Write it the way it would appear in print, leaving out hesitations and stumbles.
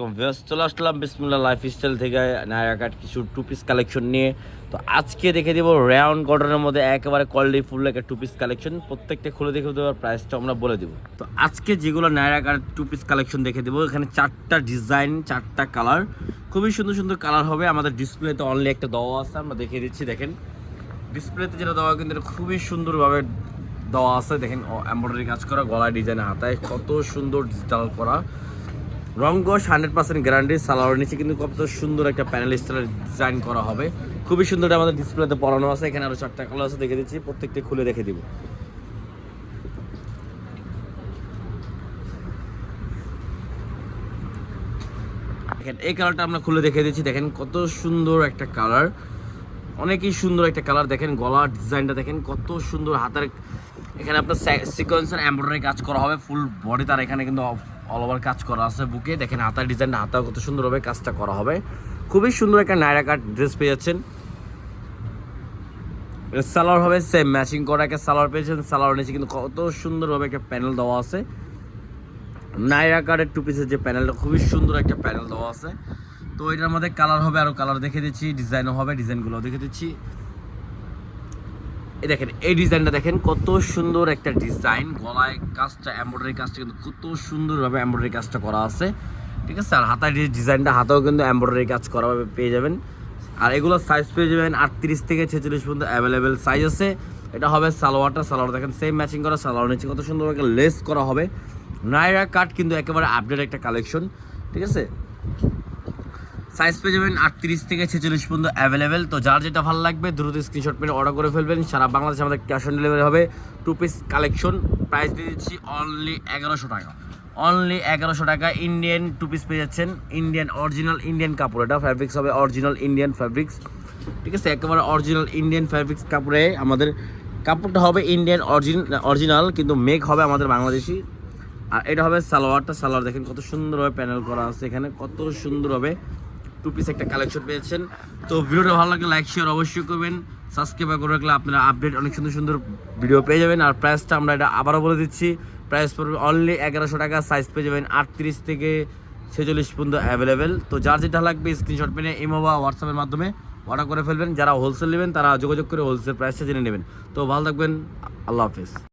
আলাইকুম ভিউয়ার্স, চলে আসলাম বিসমিল্লাহ লাইফস্টাইল থেকে নায়রা কাট কিছু টু পিস কালেকশন নিয়ে। তো আজকে দেখে দিব রাউন্ড কটনের মধ্যে একেবারে কোয়ালিটি ফুল একটা টু পিস কালেকশন। প্রত্যেকটা খুলে দেখে দেওয়ার প্রাইসটা আমরা বলে দিব। তো আজকে যেগুলো নায়রা কাট টু পিস কালেকশন দেখে দেবো, এখানে 4টা ডিজাইন 4টা কালার, খুবই সুন্দর সুন্দর কালার হবে। আমাদের ডিসপ্লেতে অনলি একটা দেওয়া আছে, আমরা দেখিয়ে দিচ্ছি। দেখেন ডিসপ্লেতে যেটা দেওয়া কিন্তু এটা খুবই সুন্দরভাবে দেওয়া আছে। দেখেন এমব্রয়ডারি কাজ করা, গলায় ডিজাইন, হাতায় কত সুন্দর ডিজিটাল করা, রঙ্গস 100% গ্যারান্টি। সালোয়ার নিচে কিন্তু কত সুন্দর একটা প্যানেল স্টাইলের ডিজাইন করা হবে, খুবই সুন্দর। আমাদের ডিসপ্লেতে পড়ানো আছে। এখানে আরো 4টা কালার আছে, দেখে দিচ্ছি, প্রত্যেকটা খুলে দেখে দিব। দেখেন এই কালারটা আমরা খুলে দেখে দিচ্ছি। দেখেন কত সুন্দর একটা কালার, অনেকই সুন্দর একটা কালার। দেখেন গলার ডিজাইনটা দেখেন কত সুন্দর। হাতের এখানে আপনার সিকোয়েন্সের এমব্রয়ডারি কাজ করা হবে ফুল বডি, তার এখানে কিন্তু অল ওভার কাজ করা আছে বুকে। দেখেন হাতার ডিজাইনটা, হাতাও কত সুন্দরভাবে কাজটা করা হবে। খুবই সুন্দর একটা নায়রা কাট ড্রেস পেয়ে যাচ্ছেন। সালোয়ার হবে সেম ম্যাচিং করা একটা সালোয়ার পেয়েছেন। সালোয়ার নিচে কিন্তু কত সুন্দরভাবে একটা প্যানেল দেওয়া আছে। নায়রা কাটের টু পিসের যে প্যানেলটা, খুবই সুন্দর একটা প্যানেল দেওয়া আছে। তো এটার মধ্যে কালার হবে, আরও কালার দেখে দিচ্ছি, ডিজাইনও হবে, ডিজাইনগুলো দেখে দিচ্ছি। এই দেখেন এই ডিজাইনটা দেখেন কত সুন্দর একটা ডিজাইন। গলায় কাজটা, এমব্রয়ডারি কাজটা কিন্তু কত সুন্দরভাবে এমব্রয়ডারি কাজটা করা আছে, ঠিক আছে। আর হাতার ডিজাইনটা, হাতেও কিন্তু এমব্রয়ডারি কাজ করা পেয়ে যাবেন। আর এগুলো সাইজ পেয়ে যাবেন 38 থেকে 46 পর্যন্ত অ্যাভেলেবেল সাইজ আছে। এটা হবে সালোয়ারটা, সালোয়ার দেখেন সেম ম্যাচিং করা, সালোয়ার নিচে কত সুন্দরভাবে লেস করা হবে। নায়রা কাট কিন্তু একেবারে আপডেট একটা কালেকশন, ঠিক আছে। সাইজ পেয়ে যাবেন 38 থেকে 46 পর্যন্ত অ্যাভেলেবেল। তো যার যেটা ভালো লাগবে দ্রুত স্ক্রিনশট মেরে অর্ডার করে ফেলবেন। সারা বাংলাদেশে আমাদের ক্যাশ অন ডেলিভারি হবে। টু পিস কালেকশন প্রাইস দিয়ে দিচ্ছি অনলি 1100 টাকা। অনলি 1100 টাকা ইন্ডিয়ান টু পিস পেয়ে যাচ্ছেন। ইন্ডিয়ান অরিজিনাল ইন্ডিয়ান কাপড়, এটা ফ্যাব্রিক্স হবে অরিজিনাল ইন্ডিয়ান ফ্যাব্রিক্স, ঠিক আছে। একেবারে অরিজিনাল ইন্ডিয়ান ফ্যাব্রিক্স কাপড়ে আমাদের কাপড়টা হবে ইন্ডিয়ান অরিজিনাল, কিন্তু মেক হবে আমাদের বাংলাদেশি। আর এটা হবে সালোয়ারটা, সালোয়ার দেখেন কত সুন্দরভাবে প্যানেল করা আছে, এখানে কত সুন্দরভাবে টু পিস একটা কালেকশন পেয়েছেন। তো ভিডিওটা ভালো লাগলে লাইক শেয়ার অবশ্যই করবেন, সাবস্ক্রাইব করে রাখলে আপনারা আপডেট অনেক সুন্দর সুন্দর ভিডিও পেয়ে যাবেন। আর প্রাইসটা আমরা এটা আবারও বলে দিচ্ছি, প্রাইস পড়বে অনলি 1100 টাকা। সাইজ পেয়ে যাবেন 38 থেকে 46 পর্যন্ত অ্যাভেলেবেল। তো যার যেটা লাগবে স্ক্রিনশট মেনে ইমো বা হোয়াটসঅ্যাপের মাধ্যমে অর্ডার করে ফেলবেন। যারা হোলসেল নেবেন তারা যোগাযোগ করে হোলসেল প্রাইসটা জেনে নেবেন। তো ভালো থাকবেন, আল্লাহ হাফেজ।